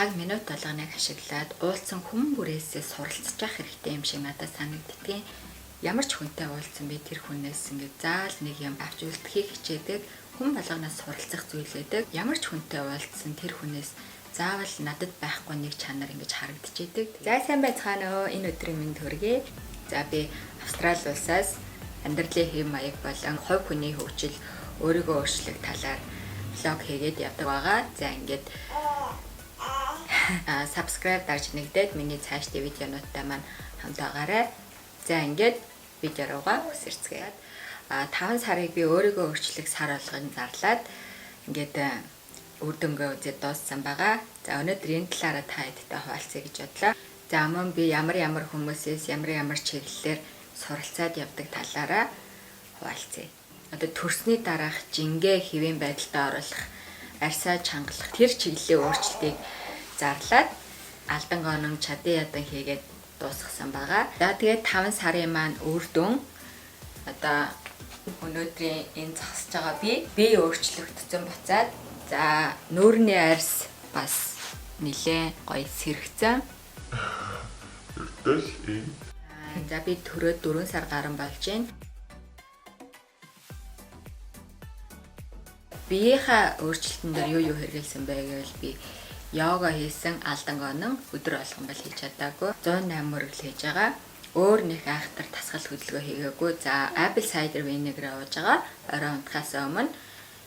цаг минут болгоныг ашиглаад уулзсан хүн бүрээсээ суралцж явах хэрэгтэй юм шиг надад санагддгийг. Ямар ч хүнтэй уулзсан би тэр хүнээс ингээд заал нэг юм авч үлдэхийг хичээдэг. Хүн болгоноос суралцах зүйл байдаг. Ямар ч хүнтэй уулзсан тэр хүнээс заавал надад байхгүй нэг чанар ингэж харагдчихэдэг. За сайн байцгаана уу. Энэ өдрийн минь төргий. За би Австрали улсаас амьдралын хэв маяг болон хувь хүний хөгжил өөрийгөө өөрчлөх талаар влог хийгээд явдаг байгаа. За ингээд subscribe дарж нэгдээд миний цаашдын видеонуудтай маань хамт байгаарай. За ингээд видео руугаа хүсэрцгээе. 5 сарыг би өөрийгөө өөрчлөх сар болгон зарлаад ингээд үр дүнгээ үзээд дууссан байгаа. За өнөөдөр энэ талаараа та хэдтэй хуваалцъя гэж бодлоо. За мөн би ямар хүмүүсээс ямар чиглэлээр суралцаад явдаг талаараа хуваалцъя. Одоо төрсний дараах жингээ хэвийн байдалд оруулах, арьсаа чангалах тэр чиглэлийн өөрчлөлтийг зарлаад алдан гонон чадан ядан хийгээд дуусгасан байгаа. За тэгээд 5 сарын маань үр дүн одоо өнөөдрийн энэ зогсож байгаа би өөрчлөгдсөн буцаад за нүүрний арьс бас нэлээ гоё сэрэгцэн. Эртэл ийм. За би төрөөд 4 сар гарсан болж байна. Биеийнхаа өөрчлөлтөн дээр юу хэрэгэлсэн бэ гэвэл би йога хийсэн алдан гонон өдөр болгон бол хийж чадаагүй 108 мөргөл хийж байгаа. Өөр нэг айхтар тасгал хөдөлгөөн хийгээгүй. За apple cider vinegar ууж байгаа. Орой унтахаас өмнө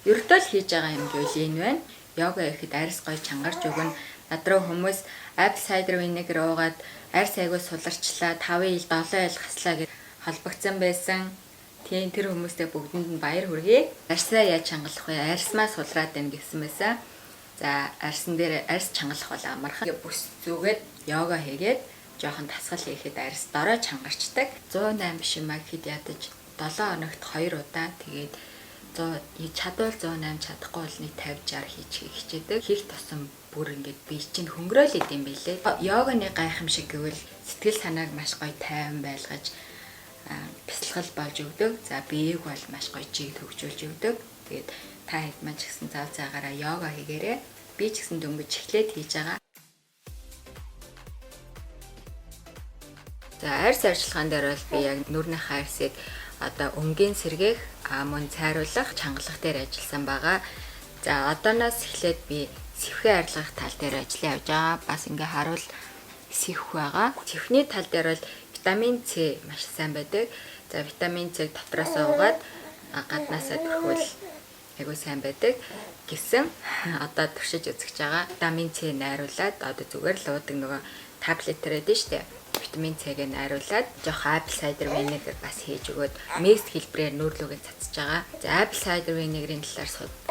ердөө л хийж байгаа юм гэвэл энэ байна. Йога хийхэд арьс гоё чангарч өгнө. Над руу хүмүүс apple cider vinegar уугаад арьс айгүй суларчлаа 5 ил 7 ил хаслаа гэж холбогдсон байсан. Тэр хүмүүстэй бүгдэнд нь баяр хүргэе. Арьсаа яаж чангалах вэ? Арьсмаа сулраад байна гэсэн мэсэн. За арьсан дээр арьс чангалах бол амархан. Бүс зүгээд йога хийгээд жоохон тасгал хийхэд арьс дорой чангарчдаг. 108 биш юм а гэхэд ядаж 7 хоногт 2 удаа тэгээд 100 чадвал 108 чадахгүй бол нэг 50 60 хичээдэг. Хийх тусам бүр ингээд би чинь хөнгөрөөл идэм билээ. Йоганы гайхамшиг гэвэл сэтгэл санааг маш гоё тайван байлгаж бясалгал болж өгдөг. За биеийг бол маш гоё чиг төгжүүлж өгдөг. Тэгээд та хэд маань ч гэсэн зав заагаараа йога хийгээрэй. Би ч гэсэн дөнгөж эхлээд хийж байгаа. За арьс арчилгаан дээр бол би яг нүрийн арьсыг одоо өнгийн сэргээх, мөн цайруулах, чангалах дээр ажилласан байгаа. За одооноос эхлээд би сэвхээ арилгах тал дээр ажиллаж явж байгаа. Бас ингээ харуул сэвх байгаа. Сэвхний тал дээр бол витамин С маш сайн байдаг. За витамин С дотроос угаад гаднаасаа төрхвөл айгуу сайн байдаг гэсэн одоо туршиж үзэж байгаа. Витамин С найруулад одоо зүгээр л уудаг нөгөө таблеттерэд нь штэ. Витамин С-г найруулад жоох apple cider vinegar бас хийж өгөөд мэст хэлбэрээр нүүрлүүгээ цацж байгаа. За apple cider vinegar-ийн талаар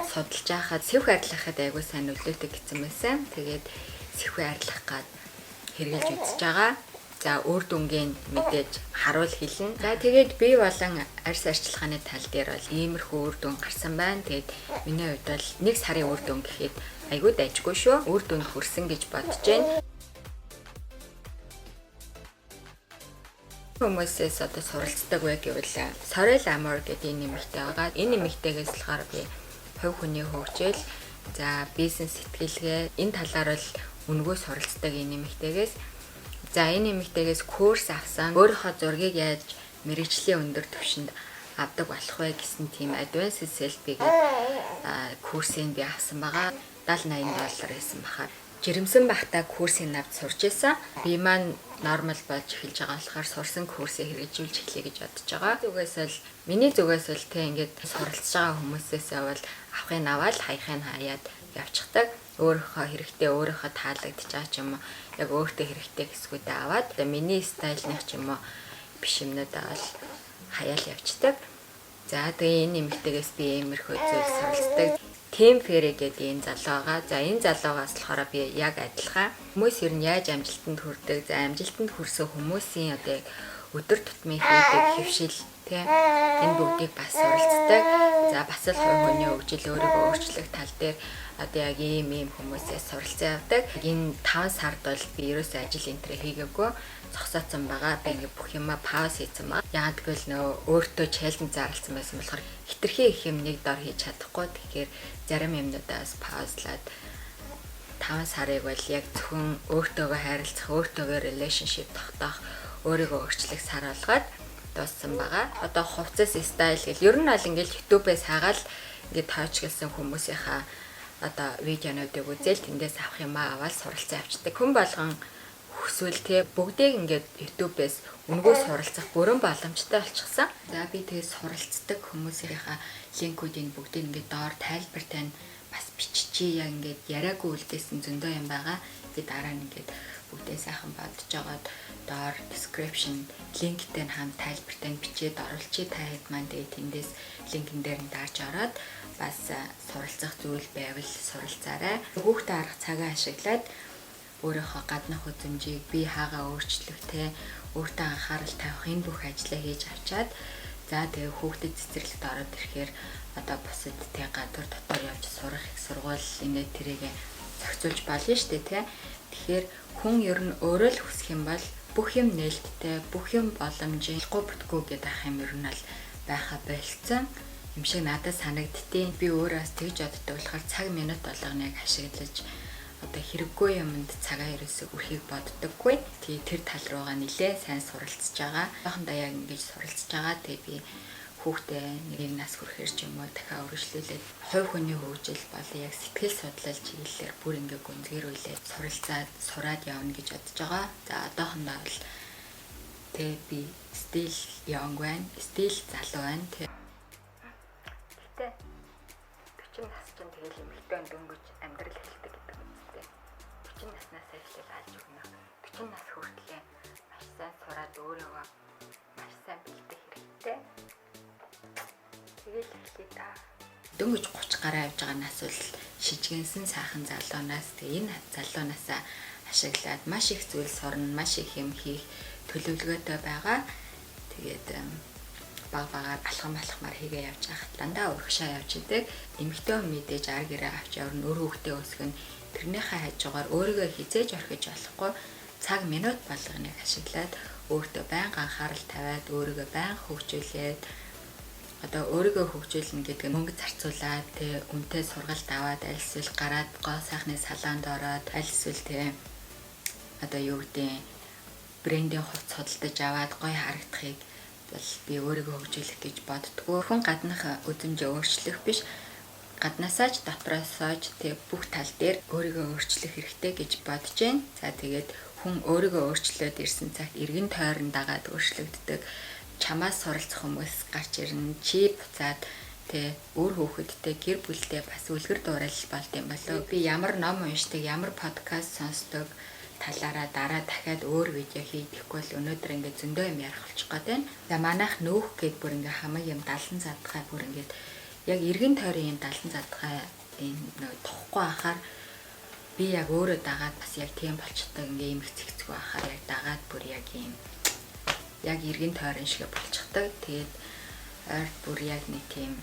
судалж байхад сэвх арилгахад айгуу сайн нөлөөтэй гэсэн байсан. Тэгээд сэвхээ арилгах гад хэрэгжилж үзэж байгаа. За үр дүнгийн мэдээж харуул хэлнэ. За тэгээд би болон арьс арчилгааны тал дээр бол иймэрхүү үр дүн гарсан байна. Тэгээд миний хувьд бол 1 сарын үр дүн гэхэд айгүй дайжгүй шүү. Үр дүнд хүрсэн гэж бодож байна. Хүмүүсээс одоо суралцдаг вэ гэвэл Sorel Amor гэдэг энэ нэмэгтэй байгаа. Энэ нэмэгтэйгээс болохоор би хувь хүний хөгжил, за бизнес сэтгэлгээ энэ талаар бол өнгөө суралцдаг энэ нэмэгтэйгээс. За энэ нэмэгтэйгээс курс авсан. Өөрийнхөө зургийг яаж мэрэгжлийн өндөр түвшинд авдаг болох вэ гэсэн тийм advanced selfie гэдэг курсыг би авсан байгаа. $70-80 байсан бахаар. Жирэмсэн бахта курсыг авч сурч байсан. Би маань нормал болж эхэлж байгаа болохоор сурсан курсыг хэрэгжүүлж эхлэе гэж бодож байгаа. Миний зүгээс л тэ ингээд суралцж байгаа хүмүүсээс бол авахын аваад хаяхын хаяад явчихдаг. Өөрийнхөө хэрэгтэй өөрийнхөө таалагдж байгаа ч юм уу яг өөртөө хэрэгтэй хэсгүүдээ аваад миний стайлных ч юм уу биш юмнуудаа бол хаяал явчихдаг. За тэгээ энэ нэмэгтэйгээс би иймэрхүү зүйл суралцдаг. Team Fairy гэдэг энэ залуу байгаа. За энэ залуугаас болохоор би яг адилхан хүмүүс ер нь яаж амжилтанд хүрдэг, за амжилтанд хүрсэн хүмүүсийн одоо яг өдөр тутмын хийдэг хөвшил тий энэ бүгдийг бас суралцдаг. За бас л хувь хүний хөгжил өөрийгөө өөрчлөх тал дээр одоо яг ийм хүмүүсээс суралцсан явдаг. Энэ 5 сард бол би ерөөсөө ажил энтрэ хийгээгүй. Зогсоодсон байгаа. Би ингээ бүх юма пауз хийсэн байгаа. Яагаад гэвэл нөө өөртөө чаленж зарласан байсан болохоор хитрхи их юм нэг дор хийж чадахгүй. Тэгэхээр зарим юмнуудаас паузлаад 5 сарыг бол яг зөвхөн өөртөөгөө харилцах, өөртөөгөө relationship тогтоох, өөрийгөө өөрчлөх сар болгоод дууссан байгаа. Одоо хувцас стайл гэл ер нь бол ингээл YouTube-ээс хагаал ингээд таачгалсан хүмүүсийнхаа одоо видеонуудыг үзэл тэндээс авах юм аваад суралцсан авчдаг. Хүн болгон хүсвэл те бүгдийг ингээд YouTube-ээс өнгөө суралцах бүрэн боломжтой болчихсон. За би тэгээд суралцдаг хүмүүсийнхаа линкүүдийн бүгдийг ингээд доор тайлбар тань бас биччихье. Яг ингээд яриаггүй үлдээсэн зөндөө юм байгаа. Тэгээд дараа нь ингээд бүгдээ сайхан бодож жагаад доор description линктэй хамт тайлбар тань бичээд оруулчих та хэд маань тэгээд тэндээс линкэн дээр нь дарж ороод бас суралцах зүйл байвал суралцаарай. Хүүхдээ арга цагаа ашиглаад өөрийнхөө гаднах үзмжийг бие хаагаа өөрчлөх те өөртөө анхаарал тавих энэ бүх ажлаа хийж авчаад за тэгээ хүүхдэд цэцэрлэгт ороод ирэхээр одоо бусад те гадуур дотор явж сурах их сургууль инээ тэрийг зохицуулж болно шүү дээ те. Тэгэхээр хүн ер нь өөрөө л хүсэх юм бол бүх юм нээлттэй бүх юм боломжтой бүтгүү гэдэг ах юм ер нь л байха болцсон юм шиг надад санагдтiin. Би өөрөөс тэгж боддог болохоор цаг минут болгоныг ашиглаж одоо хэрэггүй юмд цагаа ерөөсөө өрхийг боддоггүй. Тэгээ тэр тал руугаа нилээ сайн суралцж байгаа. Бахандаа яг ингэж суралцж байгаа. Тэгээ би хүүхдээ нэг нас хүрэхэр ч юм уу дахиад өргөжлүүлээд хувь хүний хөгжил бол яг сэтгэл судлал чиглэлээр бүр ингээ гүнзгийрүүлээд суралцаад сураад явна гэж бодож байгаа. За одоохондоо бол тэгээ би стил young байна. Стил залуу байна. Гэтэ 40 нас чинь тэгэл эмэгтэй дөнгөж амьдрал эхэлдэг гэдэг үстэй. 40 наснаас эхлээл алж өгнө. 40 нас хүртлээр маш сайн сураад өөрийгөө маш сайн бэлдэх хэрэгтэй. Тэгэл эхлэе та. Дөнгөж 30 гараа явж байгаа нас бол шижгэнсэн сайхан залуунаас тэгээ энэ залуунаасаа ашиглаад маш их зүйл сурна, маш их юм хийх төлөвлөгөөтэй байгаа. Тэгээд багаар алхамаар хийгээ явж байхад дандаа урагшаа явж идэг. Эмэгтэй мэдээж ар гэрээ авч явна, өр хөвгтөө өсгөн тэрнийхээ хажуугаар өөрийгөө хизээж орхиж болохгүй цаг минут болгоныг ашиглаад өөртөө байнга анхаарал тавиад өөрийгөө байнга хөгжүүлээд одоо өөрийгөө хөгжүүлнэ гэдэг нь мөнгө зарцуулаад тэ үнэтэй сургалт аваад аль эсвэл гараад гоо сайхны салаанд ороод аль эсвэл тэ одоо юу гэдэг брендийн хувцас худалдаж аваад гоё харагдахыг бол би өөрийгөө хөгжүүлэх гэж боддгоо. Хүн гаднах үзмжээ өөрчлөх биш, гаднаасаа ч дотроосоо ч тэг бүх тал дээр өөрийгөө өөрчлөх хэрэгтэй гэж бодож байна. За тэгээд хүн өөрийгөө өөрчлөөд ирсэн цагт эргэн тойрон дагаад өөрчлөгддөг. Чамаас суралцах хүмүүс гарч ирнэ. Чи буцаад тэг өөр хүүхэдтэй гэр бүлтэй бас үлгэр дуурал болд юм болоо. Би ямар ном уншдаг, ямар подкаст сонсдог талаараа дараа дахиад өөр видео хийхгүй бол өнөөдөр ингээд зөндөө юм ярих болчих гээд байна. За манайх нөөх гээд бүр ингээд хамаг юм 70 задгай бүр ингээд яг эргэн тойрын юм 70 задгай энэ тохгүй ахаар би яг өөрөө дагаад бас яг тийм болчихдог ингээд юм хэцэгцгүй ахаар яг дагаад бүр яг юм яг эргэн тойрон шиг болчихдог. Тэгээд ойр бүр яг нэг тийм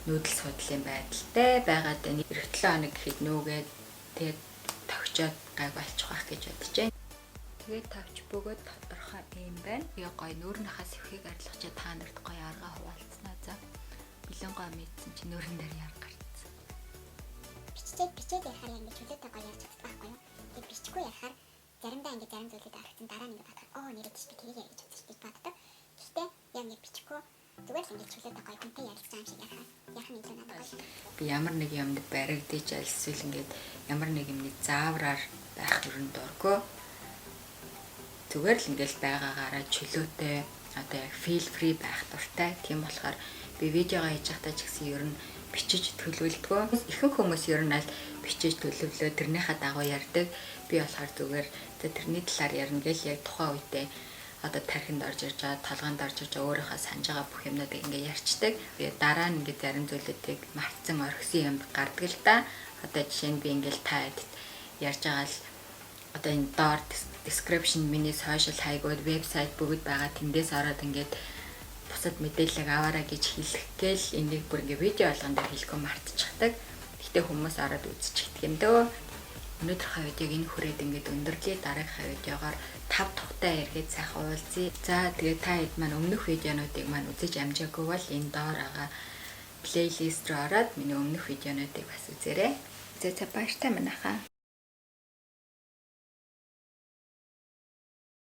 нүүдэл судлалын байдалтай байгаад энэ 7 хоног гэхэд нүүгээд тэгээд тогчоод гайг болчих واخ гэж бодож байна. Тэгээд тавч бөгөөд тодорхой юм байна. Би гоё нүүрнийхаа сэвхийг арилгаж та нарт гоё арга хуваалцснаа. За бэлэн гоо мэдсэн чи нүүрэн дээр яар гарцсан. Бичээд ярахаар ингэж хүлээтэй гоё ярьж чаддаг байхгүй юу? Тэгээд бичихгүй ярахаар заримдаа ингэ зарим зүйлүүд аргацсан дараа нь ингэ бодохоор нэрэж чи тэрийг ярьж чадчих гэж боддог. Гэхдээ яг нэг бичихгүй зүгээр л ингэж хүлээтэй гоё хүнтэй ярилцсан юм шиг ярих нь илүү надад гоё. Би ямар нэг юмд баригдаж альсвал ингээд ямар нэг юмны заавраар байх өрн дурггүй. Зүгээр л ингээл байгаагаараа чөлөөтэй одоо яг feel free байх дуртай. Тийм болохоор би видеогоо хийж байхдаа ч гэсэн ер нь бичиж төлөвлөдгөө. Ихэнх хүмүүс ер нь аль бичиж төлөвлөө тэрнийхээ дагуу ярьдаг. Би болохоор зүгээр тэрний талаар ярина гэл яг тухайн үедээ одоо тархинд орж ирж байгаа, толгойд орж ирж байгаа өөрийнхөө санаж байгаа бүх юмнуудыг ингээ ярьцдаг. Тэгээд дараа нь ингээ зарим зүйлүүдийг мартсан орхисон юм гардаг л да. Одоо жишээ нь би ингээл та хэд ярьж байгаа л одоо энэ доор description миний social хайгууд вебсайт бүгд байгаа тэндээс ороод ингээд бусад мэдээлэл аваарай гэж хэлэх гээл энийг бүр ингээ видео болгондоо хэлэхгүй мартчихдаг. Гэхдээ хүмүүс ороод үзчихдэг юм дөө. Өнөөдрийнхөө видеог энэ хүрээд ингээд өндөрлөе. Дараагийнхаа видеогоор 5 тухтай эргээд сайхан уулзъя. За тэгээд та хэд маань өмнөх видеонуудыг маань үзэж амжаагүй бол энэ доор байгаа плейлист руу ороод миний өмнөх видеонуудыг бас үзээрэй. За баяртай манайхаа.